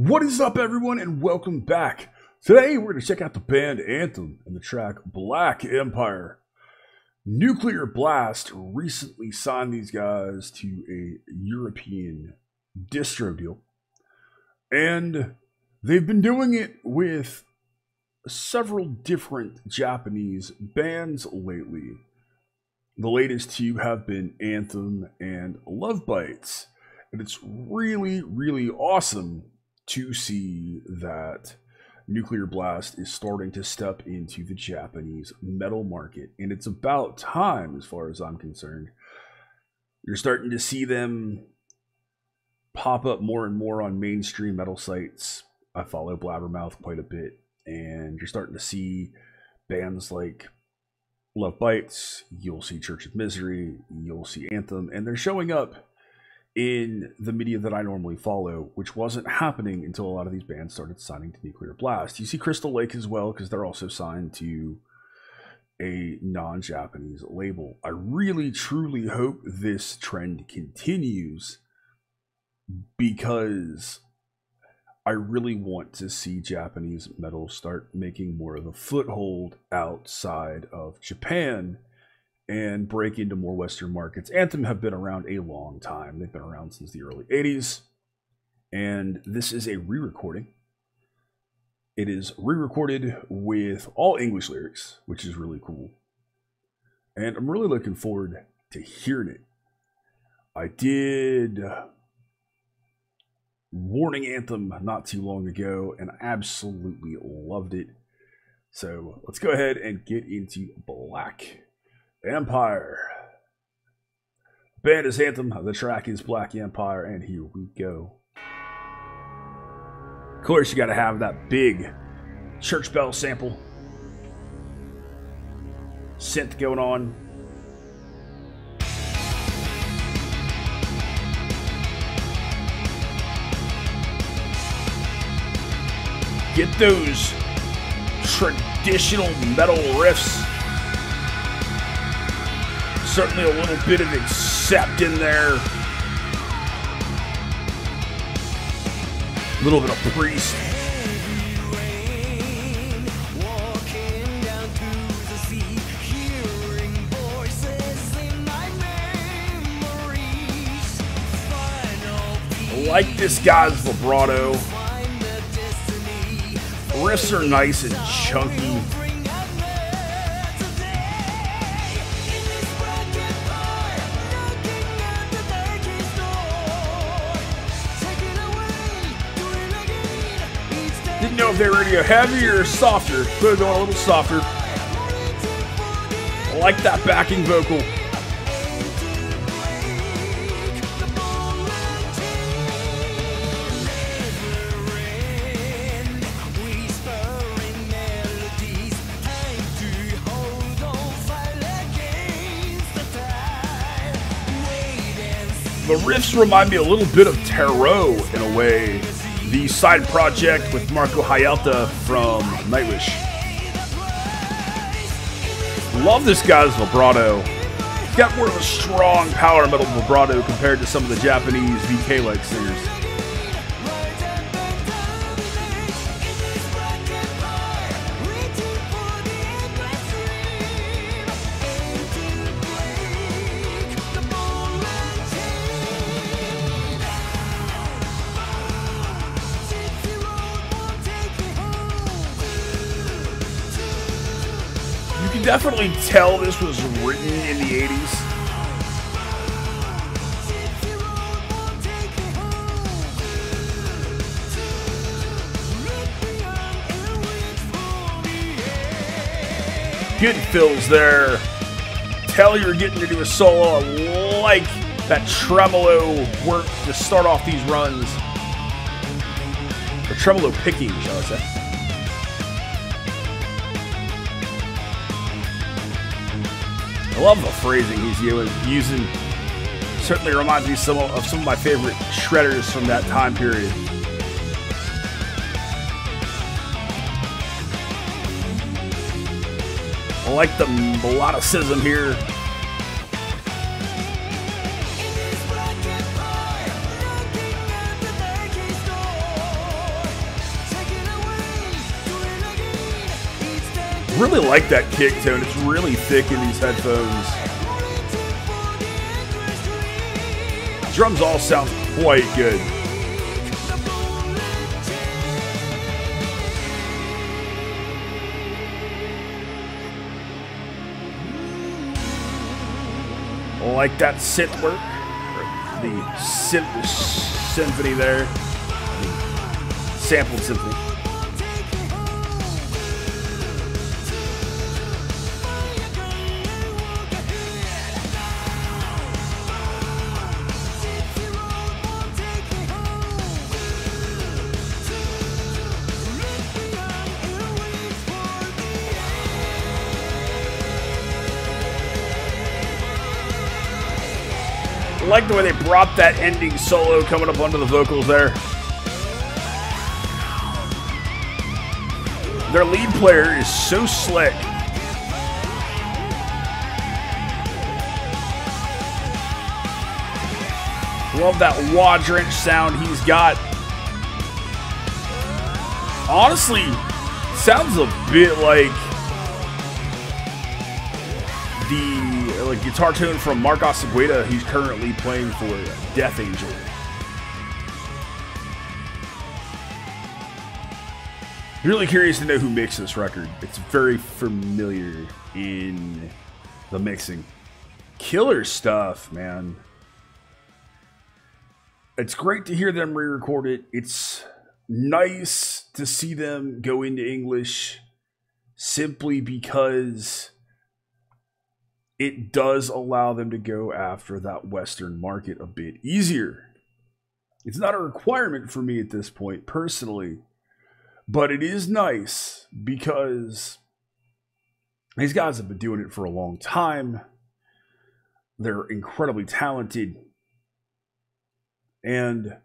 What is up, everyone, and welcome back. Today, we're going to check out the band Anthem and the track Black Empire. Nuclear Blast recently signed these guys to a European distro deal, and they've been doing it with several different Japanese bands lately. The latest two have been Anthem and Love Bites, and it's really awesome to see that Nuclear Blast is starting to step into the Japanese metal market. And it's about time, as far as I'm concerned. You're starting to see them pop up more and more on mainstream metal sites. I follow Blabbermouth quite a bit, and you're starting to see bands like Love Bites, you'll see Church of Misery, you'll see Anthem, and they're showing up in the media that I normally follow, which wasn't happening until a lot of these bands started signing to Nuclear Blast. You see Crystal Lake as well, because they're also signed to a non-Japanese label. I really, truly hope this trend continues, because I really want to see Japanese metal start making more of a foothold outside of Japan and break into more Western markets. Anthem have been around a long time. They've been around since the early 80s. And this is a re-recording. It is re-recorded with all English lyrics, which is really cool. And I'm really looking forward to hearing it. I did Warning Anthem not too long ago, and I absolutely loved it. So let's go ahead and get into Black Empire. Band is Anthem, the track is Black Empire, and here we go. Of course, you gotta have that big church bell sample. Synth going on. Get those traditional metal riffs. Certainly a little bit of Accept in there. A little bit of Priest. I like this guy's vibrato. Riffs are nice and chunky. Didn't know if they were going to go heavier or softer. Could have gone a little softer. I like that backing vocal. The riffs remind me a little bit of Tarot in a way. The side project with Marco Hayalta from Nightwish. Love this guy's vibrato. He's got more of a strong power metal vibrato compared to some of the Japanese VK-like singers. You can definitely tell this was written in the 80s. Good fills there. Tell you're getting to do a solo. I like that tremolo work to start off these runs. Or tremolo picking, shall I say. I love the phrasing he's using. Certainly reminds me of some of my favorite shredders from that time period. I like the melodicism here. Really like that kick tone. It's really thick in these headphones. Drums all sound quite good. Like that synth work, the symphony there, the sampled symphony. I like the way they brought that ending solo coming up onto the vocals there. Their lead player is so slick. Love that wah-drenched sound he's got. Honestly, sounds a bit like the guitar tone from Marcos Segueda he's currently playing for Death Angel. Really curious to know who mixed this record. It's very familiar in the mixing. Killer stuff, man. It's great to hear them re-record it. It's nice to see them go into English simply because it does allow them to go after that Western market a bit easier. It's not a requirement for me at this point, personally, but it is nice because these guys have been doing it for a long time. They're incredibly talented, and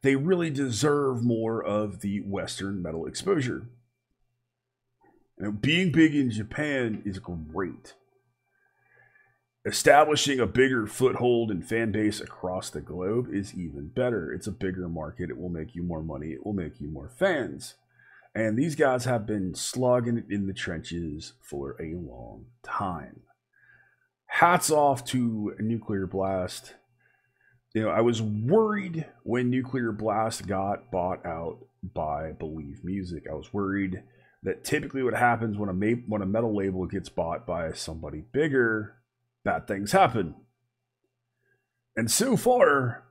they really deserve more of the Western metal exposure. Being big in Japan is great. Establishing a bigger foothold and fan base across the globe is even better. It's a bigger market. It will make you more money. It will make you more fans. And these guys have been slogging it in the trenches for a long time. Hats off to Nuclear Blast. You know, I was worried when Nuclear Blast got bought out by Believe Music. I was worried that typically what happens when a metal label gets bought by somebody bigger, bad things happen. And so far,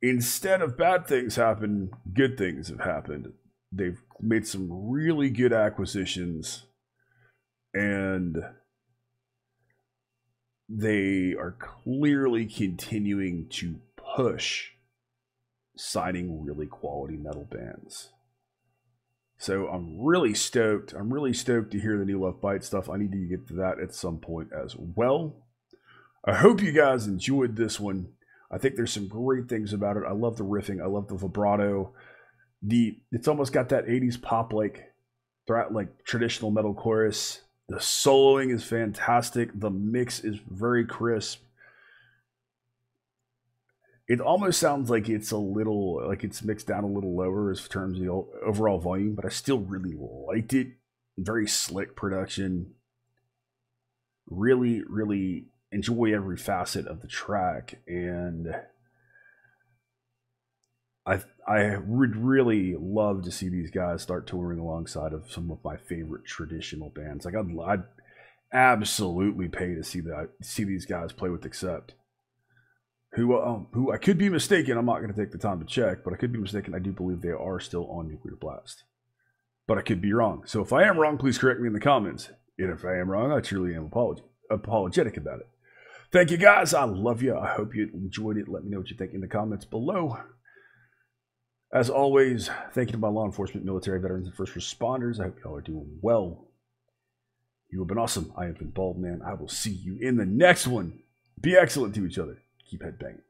instead of bad things happen, good things have happened. They've made some really good acquisitions, and they are clearly continuing to push signing really quality metal bands. So I'm really stoked. I'm really stoked to hear the new Love Bite stuff. I need to get to that at some point as well. I hope you guys enjoyed this one. I think there's some great things about it. I love the riffing. I love the vibrato. It's almost got that 80s pop like traditional metal chorus. The soloing is fantastic. The mix is very crisp. It almost sounds like it's it's mixed down a little lower as terms of the overall volume, but I still really liked it. Very slick production. Really, really enjoy every facet of the track, and I would really love to see these guys start touring alongside of some of my favorite traditional bands. Like I'd absolutely pay to see these guys play with Accept. Who I could be mistaken. I'm not going to take the time to check, but I could be mistaken. I do believe they are still on Nuclear Blast, but I could be wrong. So if I am wrong, please correct me in the comments. And if I am wrong, I truly am apologetic about it. Thank you guys. I love you. I hope you enjoyed it. Let me know what you think in the comments below. As always, thank you to my law enforcement, military, veterans, and first responders. I hope y'all are doing well. You have been awesome. I have been Baldman. I will see you in the next one. Be excellent to each other. Keep head banging.